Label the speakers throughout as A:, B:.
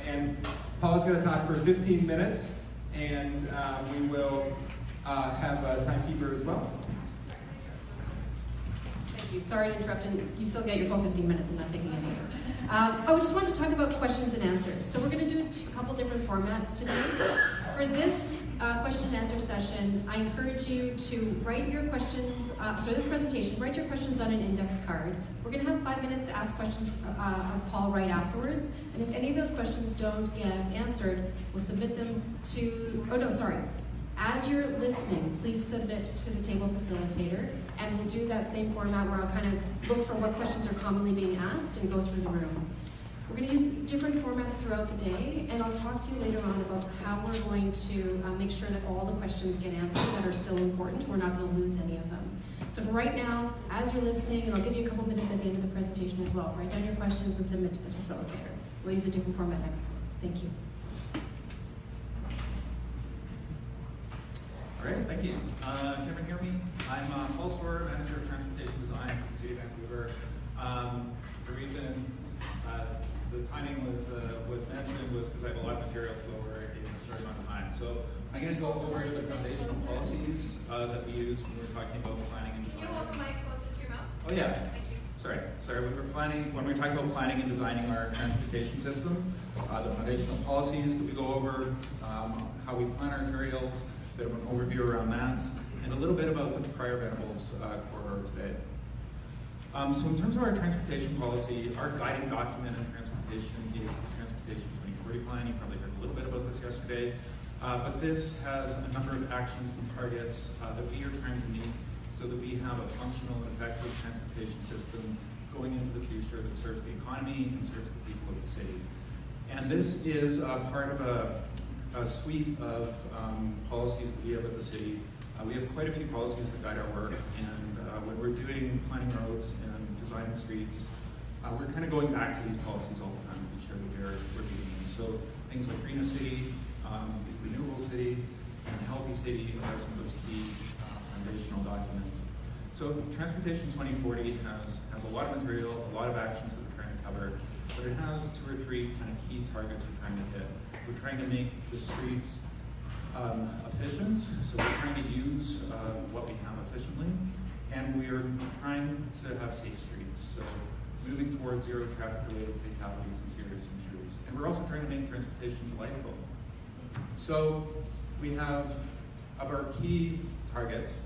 A: And Paul's going to talk for 15 minutes, and we will have a timekeeper as well.
B: Thank you. Sorry to interrupt, and you still get your full 15 minutes. I'm not taking any. I just wanted to talk about questions and answers. So we're going to do a couple different formats today. For this question and answer session, I encourage you to write your questions, this presentation, write your questions on an index card. We're going to have 5 minutes to ask questions of Paul right afterwards. And if any of those questions don't get answered, we'll submit them to, as you're listening, please submit to the table facilitator, and we'll do that same format where I'll kind of look for what questions are commonly being asked and go through the room. We're going to use different formats throughout the day, and I'll talk to you later on about how we're going to make sure that all the questions get answered that are still important. We're not going to lose any of them. So for right now, as you're listening, and I'll give you a couple minutes at the end of the presentation as well, write down your questions and submit to the facilitator. We'll use a different format next time. Thank you.
C: All right, thank you. Can everyone hear me? I'm Paul Swer, Manager of Transportation Design for the City of Vancouver. The reason the timing was mentioned was because I have a lot of material to go over in a short amount of time. So I'm going to go over the foundational policies that we use when we're talking about planning and design.
D: Can you hold the mic closer to your mouth?
C: Oh yeah.
D: Thank you.
C: Sorry. When we're talking about planning and designing our transportation system, the foundational policies that we go over, how we plan our arterials, a bit of an overview around that, and a little bit about the prior Venables corridor today. So in terms of our transportation policy, our guiding document in transportation is the Transportation 2040 Plan. You probably heard a little bit about this yesterday. But this has a number of actions and targets that we are trying to meet so that we have a functional and effective transportation system going into the future that serves the economy and serves the people of the city. And this is part of a suite of policies that we have at the city. We have quite a few policies that guide our work, and when we're doing planning roads and designing streets, we're kind of going back to these policies all the time to be sure that we're meeting them. So things like green city, renewable city, and healthy city are some of those key foundational documents. So Transportation 2040 has a lot of material, a lot of actions that we're trying to cover, but it has 2 or 3 kind of key targets we're trying to hit. We're trying to make the streets efficient, so we're trying to use what we have efficiently, and we're trying to have safe streets, so moving towards zero traffic-related fatalities and serious injuries. And we're also trying to make transportation delightful. So we have, of our key targets,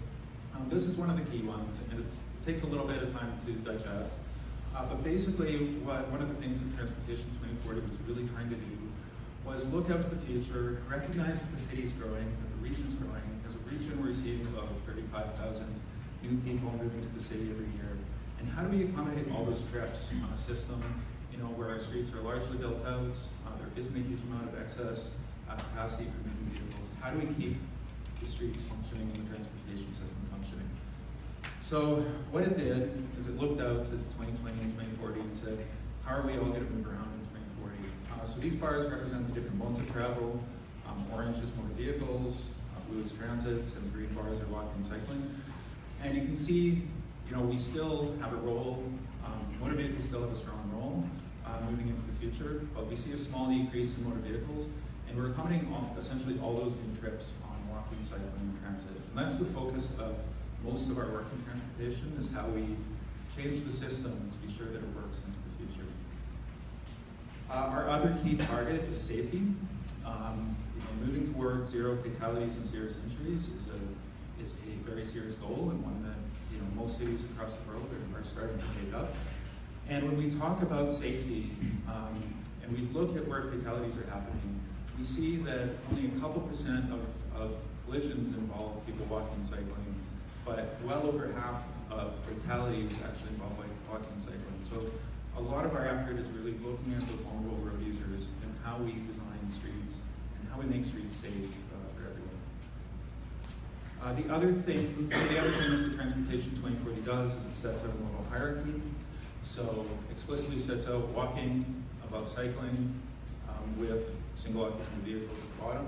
C: this is one of the key ones, and it takes a little bit of time to digest. But basically, one of the things that Transportation 2040 was really trying to do was look out to the future, recognize that the city's growing, that the region's growing. As a region, we're receiving about 35,000 new people moving to the city every year. And how do we accommodate all those trips on a system, where our streets are largely built out, there isn't a huge amount of excess capacity for moving vehicles. How do we keep the streets functioning and the transportation system functioning? So what it did is it looked out to 2020 and 2040 and said, how are we all going to move around in 2040? So these bars represent the different modes of travel. Orange is motor vehicles, blue is transit, and green bars are walking and cycling. And you can see, we still have a role, motor vehicles still have a strong role moving into the future, but we see a small decrease in motor vehicles, and we're accommodating essentially all those new trips on walking, cycling, and transit. And that's the focus of most of our work in transportation, is how we change the system to be sure that it works into the future. Our other key target is safety. Moving towards zero fatalities and serious injuries is a very serious goal, and one that most cities across the world are starting to take up. And when we talk about safety, and we look at where fatalities are happening, we see that only a couple percent of collisions involve people walking and cycling, but well over half of fatalities actually involve walking and cycling. So a lot of our effort is really looking at those vulnerable road users and how we design streets and how we make streets safe for everyone. The other things the Transportation 2040 does is it sets out a modal hierarchy. So explicitly sets out walking above cycling with single occupant vehicles at the bottom.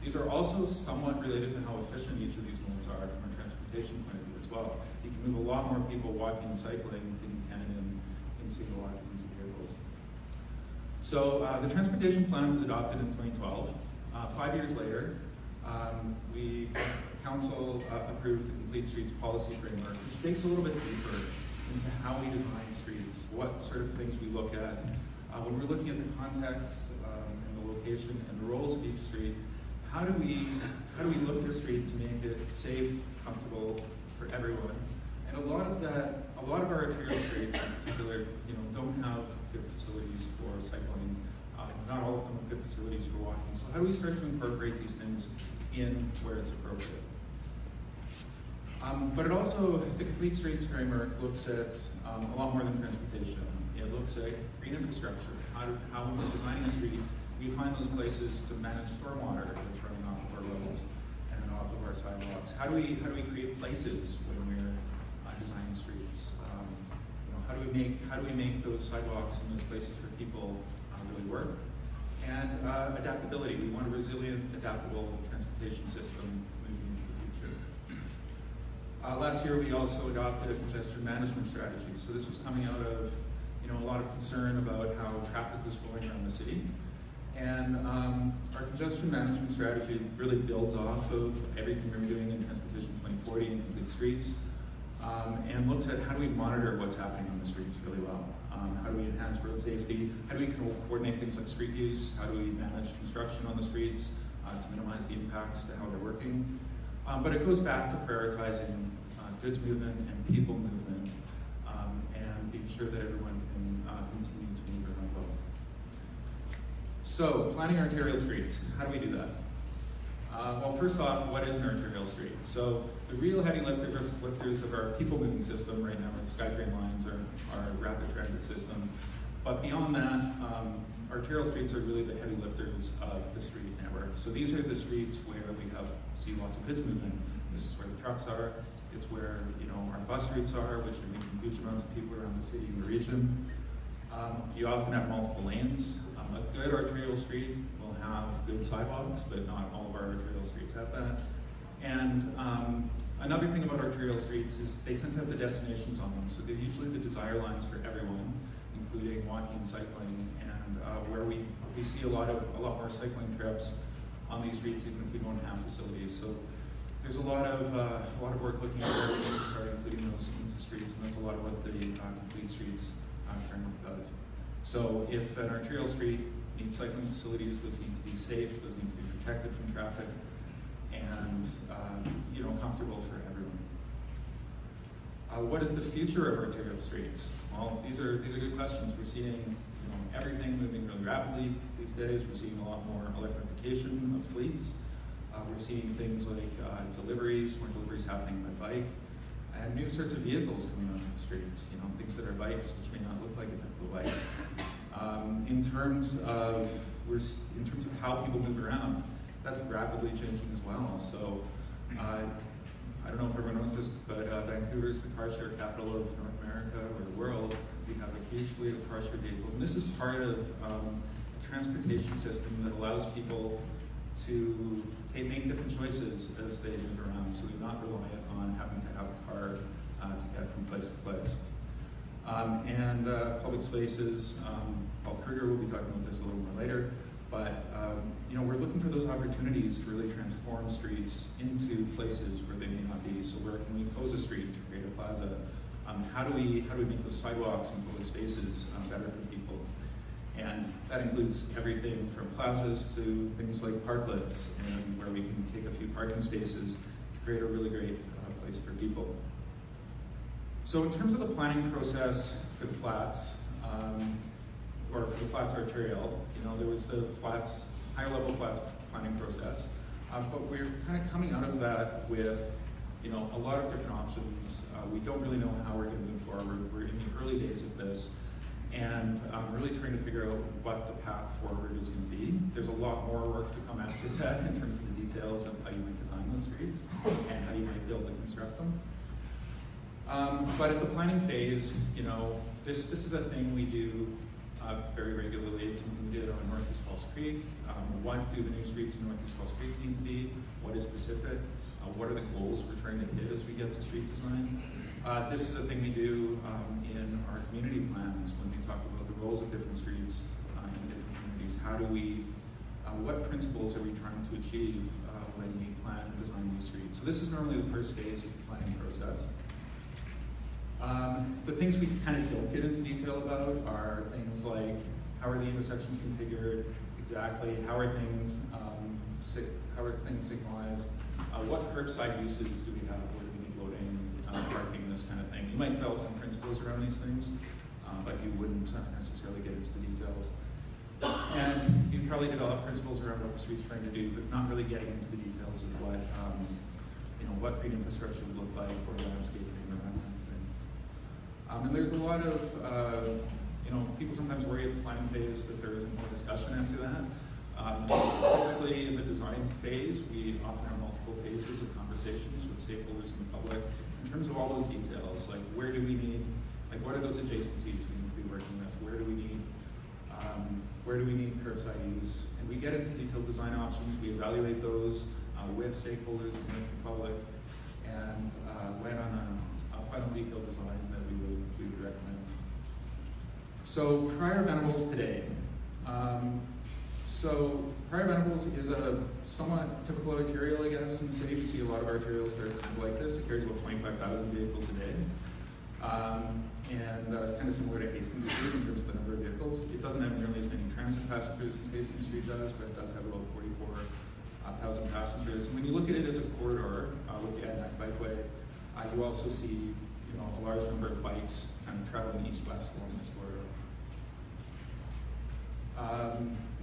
C: These are also somewhat related to how efficient each of these modes are from a transportation point of view as well. You can move a lot more people walking and cycling than you can in single occupancy vehicles. So the transportation plan was adopted in 2012. 5 years later, Council approved the Complete Streets Policy Framework, which digs a little bit deeper into how we design streets, what sort of things we look at. When we're looking at the context and the location and the roles of each street, how do we look at a street to make it safe, comfortable for everyone? And a lot of our arterial streets in particular, don't have good facilities for cycling. Not all of them have good facilities for walking. So how do we start to incorporate these things in where it's appropriate? But it also, the Complete Streets Framework looks at a lot more than transportation. It looks at green infrastructure. How when we're designing a street, we find those places to manage stormwater that's running off of our roads and off of our sidewalks. How do we create places when we're designing streets? How do we make those sidewalks and those places for people really work? And adaptability. We want a resilient, adaptable transportation system moving into the future. Last year, we also adopted a congestion management strategy. So this was coming out of a lot of concern about how traffic was flowing around the city. And our congestion management strategy really builds off of everything we were doing in Transportation 2040 and Complete Streets, and looks at how do we monitor what's happening on the streets really well. How do we enhance road safety? How do we coordinate things like street use? How do we manage construction on the streets to minimize the impacts to how they're working? But it goes back to prioritizing goods movement and people movement, and being sure that everyone can continue to move around well. So, planning arterial streets, how do we do that? Well, first off, what is an arterial street? So, the real heavy lifters of our people moving system right now are the SkyTrain lines, our rapid transit system. But beyond that, arterial streets are really the heavy lifters of the street network. So these are the streets where we see lots of goods movement. This is where the trucks are. It's where our bus routes are, which are moving huge amounts of people around the city and the region. You often have multiple lanes. A good arterial street will have good sidewalks, but not all of our arterial streets have that. And another thing about arterial streets is they tend to have the destinations on them. So they're usually the desire lines for everyone, including walking, cycling, and where we see a lot more cycling trips on these streets, even if we don't have facilities. So there's a lot of work looking at where we need to start including those into streets, and that's a lot of what the Complete Streets framework does. So if an arterial street needs cycling facilities, those need to be safe, those need to be protected from traffic, and comfortable for everyone. What is the future of arterial streets? Well, these are good questions. We're seeing everything moving really rapidly these days. We're seeing a lot more electrification of fleets. We're seeing things like more deliveries happening by bike, and new sorts of vehicles coming onto the streets. Things that are bikes, which may not look like a typical bike. In terms of how people move around, that's rapidly changing as well. So I don't know if everyone knows this, but Vancouver is the car share capital of North America or the world. We have a huge fleet of car share vehicles, and this is part of a transportation system that allows people to make different choices as they move around, so they're not reliant on having to have a car to get from place to place. And public spaces, Paul Kruger will be talking about this a little more later, but we're looking for those opportunities to really transform streets into places where they may not be. So where can we close a street to create a plaza? How do we make those sidewalks and public spaces better for people? And that includes everything from plazas to things like parklets, and where we can take a few parking spaces to create a really great place for people. So in terms of the planning process for the flats, or for the flats arterial, there was the higher level flats planning process, but we're kind of coming out of that with a lot of different options. We don't really know how we're going to move forward. We're in the early days of this, and really trying to figure out what the path forward is going to be. There's a lot more work to come after that in terms of the details of how you might design those streets and how you might build and construct them. But at the planning phase, this is a thing we do very regularly. It's something we did on Northeast Falls Creek. What do the new streets in Northeast Falls Creek need to be? What is specific? What are the goals we're trying to hit as we get to street design? This is a thing we do in our community plans when we talk about the roles of different streets in different how do we, what principles are we trying to achieve when we plan and design these streets. So this is normally the first phase of the planning process. The things we kind of don't get into detail about are things like how are the intersections configured exactly, how are things signalized, what curbside uses do we have, where do we need loading, parking, this kind of thing. You might develop some principles around these things, but you wouldn't necessarily get into the details. And you probably develop principles around what the street's trying to do, but not really getting into the details of what green infrastructure would look like, or landscaping, or that kind of thing. And there's a lot of, people sometimes worry at the planning phase that there isn't more discussion after that. Typically, in the design phase, we often have multiple phases of conversations with stakeholders in the public in terms of all those details, like where do we need, like what are those adjacencies we need to be working with, where do we need curbside use, and we get into detailed design options, we evaluate those with stakeholders and with the public, and land on a final detailed design that we would recommend. So prior Venables today. So prior Venables is a somewhat typical arterial, I guess, in the city. We see a lot of arterials that are kind of like this. It carries about 25,000 vehicles a day. Kind of similar to Hastings Street in terms of the number of vehicles. It doesn't have nearly as many transit passengers as Hastings Street does, but it does have about 44,000 passengers. And when you look at it as a corridor with the ADNAC bikeway, you also see a large number of bikes kind of traveling east-west along this corridor.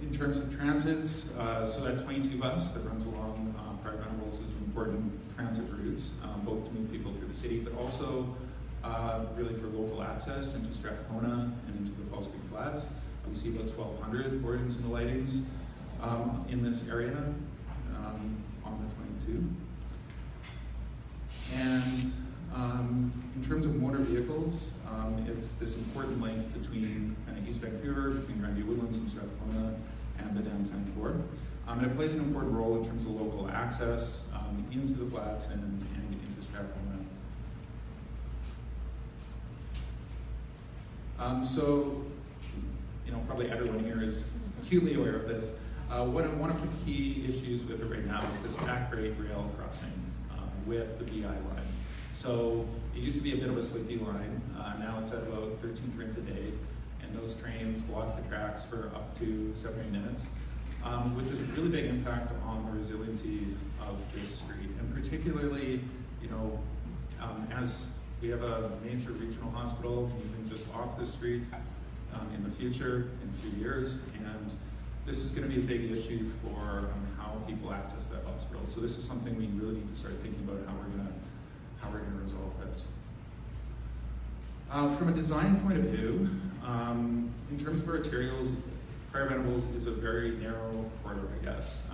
C: In terms of transits, so that 22 bus that runs along Prior Venables is an important transit route, both to move people through the city, but also really for local access into Strathcona and into the Falls Creek Flats. We see about 1,200 boardings and lightings in this area on the 22. And in terms of motor vehicles, it's this important link between kind of East Vancouver, between Granby Woodlands and Strathcona, and the downtown core. And it plays an important role in terms of local access into the flats and into Strathcona. So, probably everyone here is acutely aware of this. One of the key issues with it right now is this back grade rail crossing with the BI line. So it used to be a bit of a sleepy line. Now it's at about 13 trains a day, and those trains block the tracks for up to 70 minutes, which is a really big impact on the resiliency of this street, and particularly, as we have a major regional hospital even just off the street in the future, in a few years, and this is going to be a big issue for how people access that hospital. So this is something we really need to start thinking about how we're going to resolve this. From a design point of view, in terms of arterials, Prior Venables is a very narrow corridor, I guess.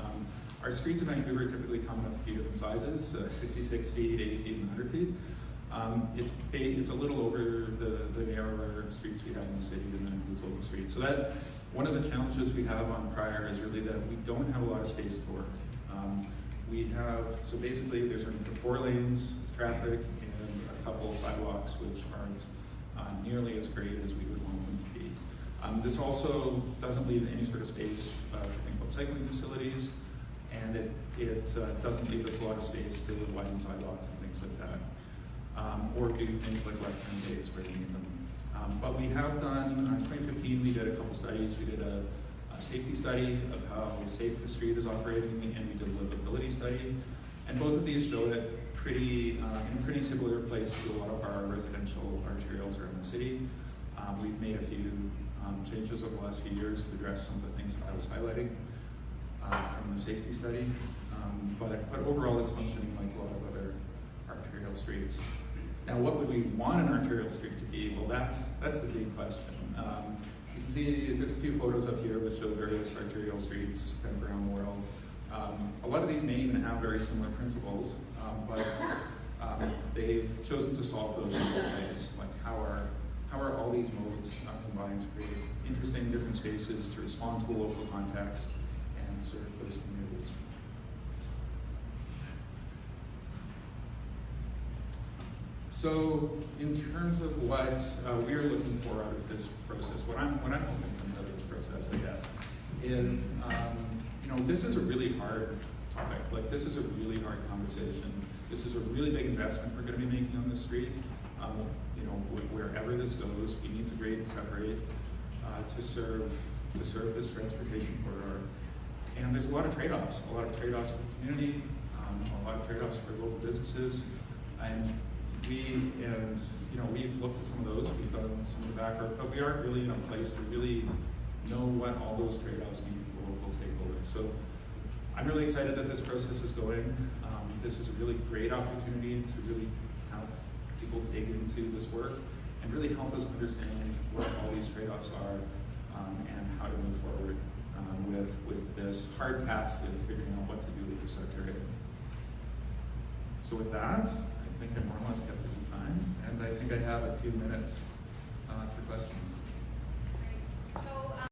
C: Our streets in Vancouver typically come in a few different sizes, 66 feet, 80 feet, and 100 feet. It's a little over the narrower streets we have in the city, and then includes local streets. So that one of the challenges we have on Prior is really that we don't have a lot of space to work. So basically there's room for 4 lanes of traffic and a couple sidewalks which aren't nearly as great as we would want them to be. This also doesn't leave any sort of space to think about cycling facilities, and it doesn't leave us a lot of space to widen sidewalks and things like that. Or do things like left-turn days where we need them. But we have done, in 2015, we did a couple studies. We did a safety study of how safe the street is operating, and we did a livability study. And both of these showed it in a pretty similar place to a lot of our residential arterials around the city. We've made a few changes over the last few years to address some of the things that I was highlighting from the safety study. But overall, it's functioning like a lot of other arterial streets. Now, what would we want an arterial street to be? Well, that's the big question. You can see there's a few photos up here which show various arterial streets kind of around the world. A lot of these may even have very similar principles, but they've chosen to solve those in different ways. Like how are all these modes combined to create interesting different spaces to respond to the local context and serve those communities. So, in terms of what we're looking for out of this process, what I'm hoping comes out of this process, I guess, is, this is a really hard topic. Like, this is a really hard conversation. This is a really big investment we're going to be making on this street. Wherever this goes, we need to grade and separate to serve this transportation corridor. And there's a lot of trade-offs. A lot of trade-offs for the community, a lot of trade-offs for local businesses. And we've looked at some of those. We've done some of the back work, but we aren't really in a place to really know what all those trade-offs mean to the local stakeholders. So I'm really excited that this process is going. This is a really great opportunity to really have people dig into this work and really help us understand what all these trade-offs are and how to move forward with this hard task of figuring out what to do with this arterial. So with that, I think I more or less kept the time, and I think I have a few minutes for questions.